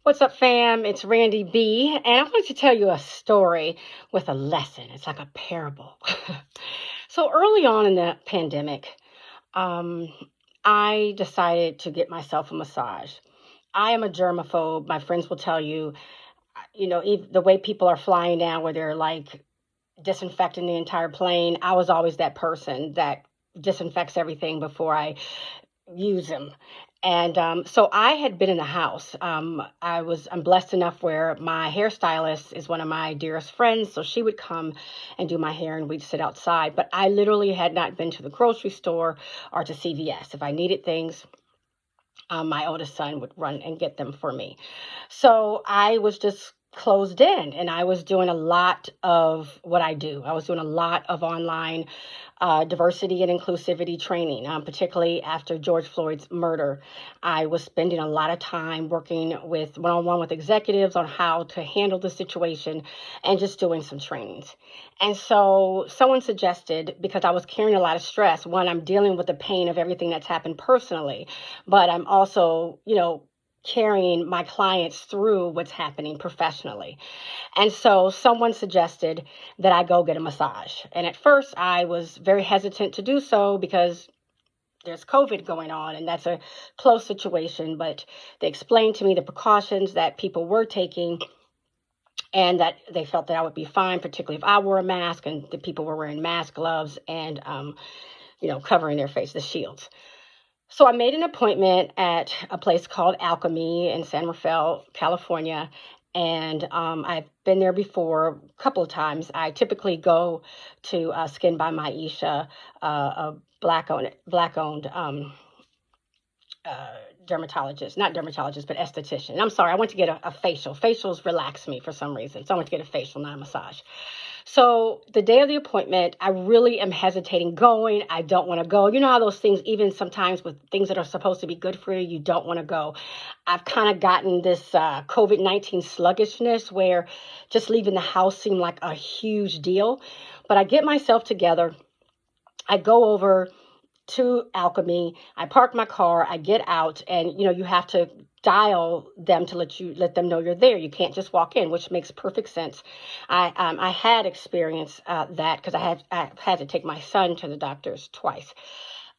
What's up, fam? It's Randy B, and I wanted to tell you a story with a lesson. It's like a parable. So early on in the pandemic, um, I decided to get myself a massage. I am a germaphobe. My friends will tell you, the way people are flying now, where they're like disinfecting the entire plane. I was always that person that disinfects everything before I use them. And so I had been in the house. I'm blessed enough where my hairstylist is one of my dearest friends, so she would come and do my hair, and we'd sit outside. But I literally had not been to the grocery store or to CVS. If I needed things, my oldest son would run and get them for me. So I was just closed in, and I was doing a lot of what I do. I was doing a lot of online diversity and inclusivity training, particularly after George Floyd's murder. I was spending a lot of time working with one-on-one with executives on how to handle the situation and just doing some trainings. And so someone suggested, because I was carrying a lot of stress, one, I'm dealing with the pain of everything that's happened personally, but I'm also, carrying my clients through what's happening professionally. And so someone suggested that I go get a massage. And at first I was very hesitant to do so because there's COVID going on and that's a close situation. But they explained to me the precautions that people were taking and that they felt that I would be fine, particularly if I wore a mask, and the people were wearing mask, gloves, and, covering their face, the shields. So I made an appointment at a place called Alchemy in San Rafael, California, and I've been there before a couple of times. I typically go to Skin by Maisha, a black-owned dermatologist, not dermatologist, but esthetician. I'm sorry, I went to get a facial. Facials relax me for some reason, so I went to get a facial, not a massage. So the day of the appointment, I really am hesitating going. I don't want to go. You know how those things, even sometimes with things that are supposed to be good for you, you don't want to go. I've kind of gotten this COVID-19 sluggishness where just leaving the house seemed like a huge deal. But I get myself together. I go over to Alchemy. I park my car. I get out, and you have to dial them to let them know you're there. You can't just walk in, which makes perfect sense. I had experienced that because I had to take my son to the doctors twice,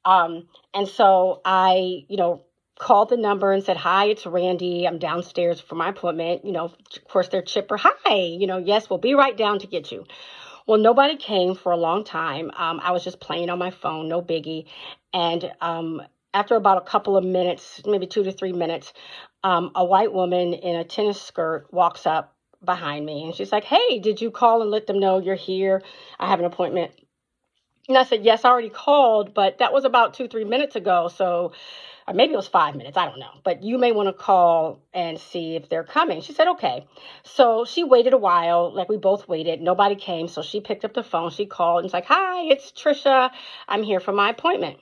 and so I called the number and said, "Hi, it's Randy. I'm downstairs for my appointment." Of course they're chipper. "Hi, yes, we'll be right down to get you." Well, nobody came for a long time. I was just playing on my phone, no biggie. And after about a couple of minutes, maybe 2 to 3 minutes, a white woman in a tennis skirt walks up behind me. And she's like, "Hey, did you call and let them know you're here? I have an appointment." And I said, "Yes, I already called, but that was about 2, 3 minutes ago. So, or maybe it was 5 minutes, I don't know. But you may want to call and see if they're coming." She said, "Okay." So she waited a while, like we both waited. Nobody came. So she picked up the phone. She called and was like, "Hi, it's Trisha. I'm here for my appointment."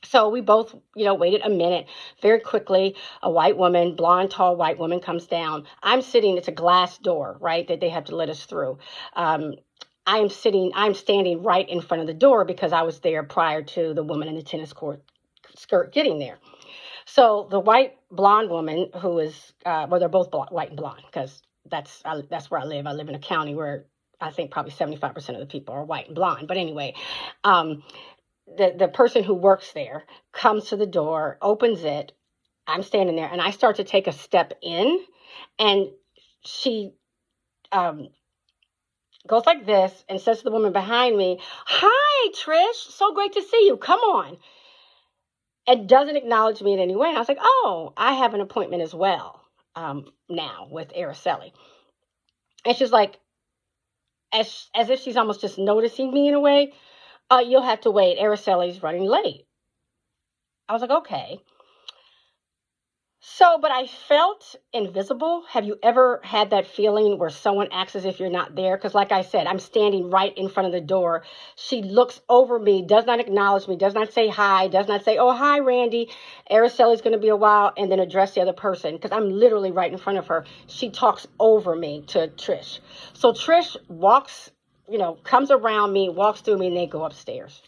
So we both, waited a minute. Very quickly, a white woman, blonde, tall white woman comes down. I'm sitting, it's a glass door, right, that they have to let us through. I'm standing right in front of the door because I was there prior to the woman in the tennis court skirt getting there. So the white blonde woman who is, they're both white and blonde because that's where I live. I live in a county where I think probably 75% of the people are white and blonde. But anyway, the person who works there comes to the door, opens it. I'm standing there, and I start to take a step in, and she goes like this and says to the woman behind me, "Hi, Trish, so great to see you. Come on." And doesn't acknowledge me in any way. And I was like, "Oh, I have an appointment as well now with Araceli." And she's like, as if she's almost just noticing me in a way, "You'll have to wait. Araceli's running late." I was like, "Okay." So, but I felt invisible. Have you ever had that feeling where someone acts as if you're not there? Because like I said, I'm standing right in front of the door. She looks over me, does not acknowledge me, does not say hi, does not say, "Oh, hi, Randy. Araceli's going to be a while," and then address the other person because I'm literally right in front of her. She talks over me to Trish. So Trish walks, comes around me, walks through me, and they go upstairs.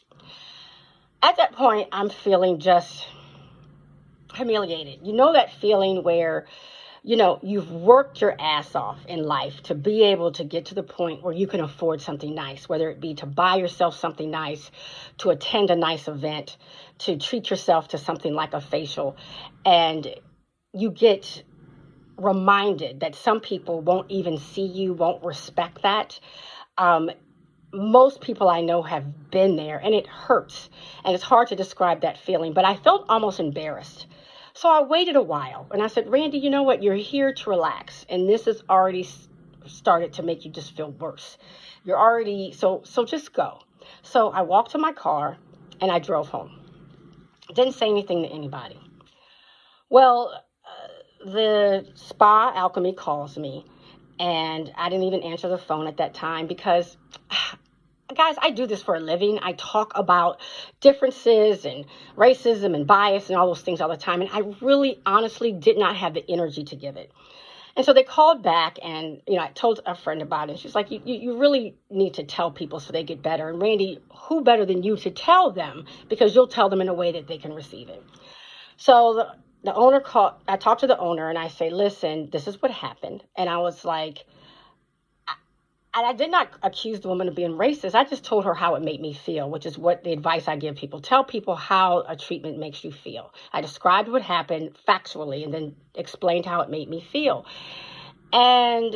At that point, I'm feeling just humiliated. You know that feeling where you've worked your ass off in life to be able to get to the point where you can afford something nice, whether it be to buy yourself something nice, to attend a nice event, to treat yourself to something like a facial. And you get reminded that some people won't even see you, won't respect that. Most people I know have been there, and it hurts. And it's hard to describe that feeling, but I felt almost embarrassed. So I waited a while, and I said, Randy, you know what? You're here to relax, and this has already started to make you just feel worse. You're already, so just go. So I walked to my car, and I drove home. Didn't say anything to anybody. Well, the spa alchemy calls me, and I didn't even answer the phone at that time because, guys, I do this for a living. I talk about differences and racism and bias and all those things all the time, and I really honestly did not have the energy to give it. And so they called back, and I told a friend about it. She's like, you really need to tell people so they get better. And Randy, who better than you to tell them, because you'll tell them in a way that they can receive it. So the owner called. I talked to the owner, and I say, listen, this is what happened. And I was like, I did not accuse the woman of being racist. I just told her how it made me feel, which is what the advice I give people. Tell people how a treatment makes you feel. I described what happened factually and then explained how it made me feel. And,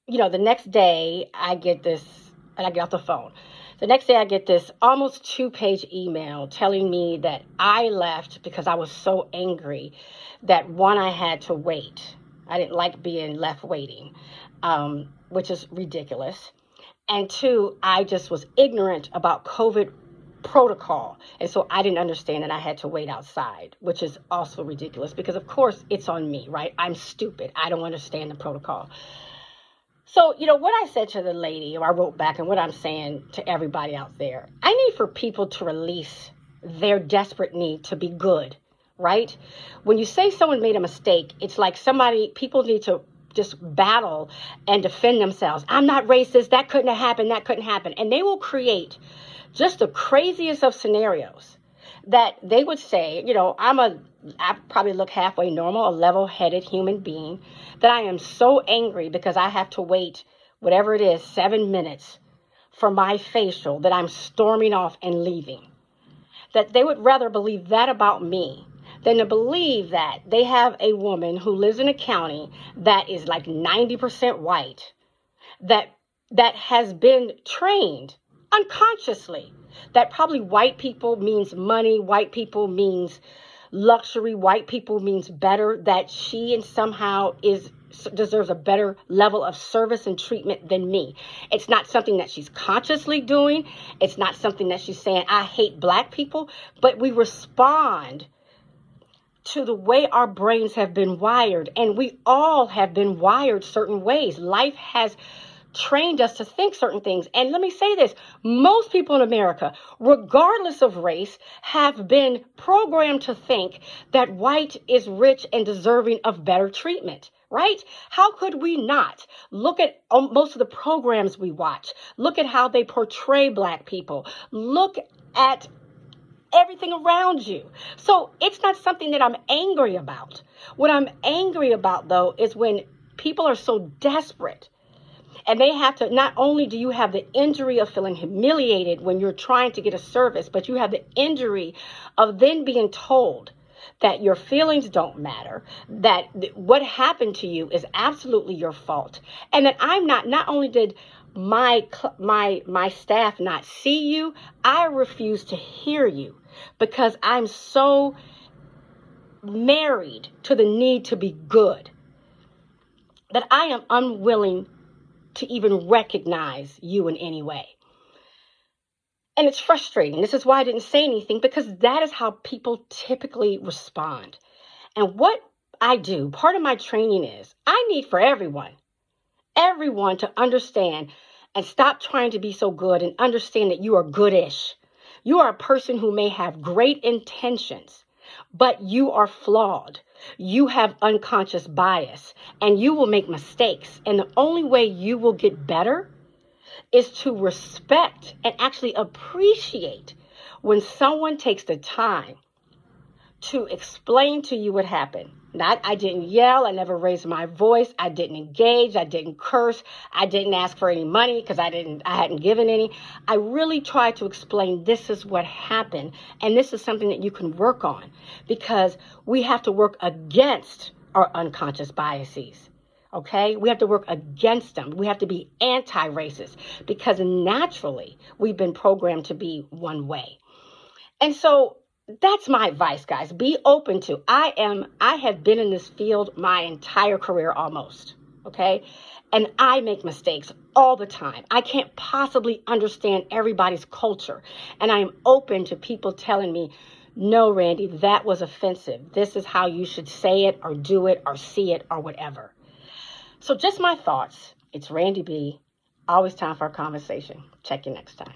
the next day I get this, and I get off the phone. The next day I get this almost 2-page email telling me that I left because I was so angry that, one, I had to wait. I didn't like being left waiting, which is ridiculous. And 2, I just was ignorant about COVID protocol. And so I didn't understand that I had to wait outside, which is also ridiculous because, of course, it's on me, right? I'm stupid. I don't understand the protocol. So, what I said to the lady, or I wrote back, and what I'm saying to everybody out there, I need for people to release their desperate need to be good, right? When you say someone made a mistake, it's like people need to just battle and defend themselves. I'm not racist. That couldn't have happened. That couldn't happen. And they will create just the craziest of scenarios that they would say, I probably look halfway normal, a level-headed human being, that I am so angry because I have to wait, whatever it is, 7 minutes for my facial, that I'm storming off and leaving. That they would rather believe that about me than to believe that they have a woman who lives in a county that is like 90% white, that has been trained unconsciously that probably white people means money, white people means luxury, white people means better, that she and somehow deserves a better level of service and treatment than me. It's not something that she's consciously doing. It's not something that she's saying, I hate black people, but we respond to the way our brains have been wired, and we all have been wired certain ways. Life has trained us to think certain things. And let me say this, most people in America, regardless of race, have been programmed to think that white is rich and deserving of better treatment, right? How could we not? Look at most of the programs we watch. Look at how they portray black people. Look at everything around you. So it's not something that I'm angry about. What I'm angry about, though, is when people are so desperate. And they have to, not only do you have the injury of feeling humiliated when you're trying to get a service, but you have the injury of then being told that your feelings don't matter, that what happened to you is absolutely your fault. And that not only did my staff not see you, I refuse to hear you because I'm so married to the need to be good that I am unwilling to even recognize you in any way. And it's frustrating. This is why I didn't say anything, because that is how people typically respond. And what I do, part of my training is, I need for everyone to understand and stop trying to be so good and understand that you are goodish. You are a person who may have great intentions, but you are flawed. You have unconscious bias and you will make mistakes. And the only way you will get better is to respect and actually appreciate when someone takes the time to explain to you what happened. I didn't yell. I never raised my voice. I didn't engage. I didn't curse. I didn't ask for any money because I hadn't given any. I really tried to explain this is what happened. And this is something that you can work on, because we have to work against our unconscious biases. Okay, we have to work against them. We have to be anti-racist, because naturally we've been programmed to be one way. And so that's my advice, guys. Be open to. I have been in this field my entire career almost. Okay, and I make mistakes all the time. I can't possibly understand everybody's culture, and I am open to people telling me, no, Randy, that was offensive. This is how you should say it or do it or see it or whatever. So just my thoughts. It's Randy B. Always time for a conversation. Check you next time.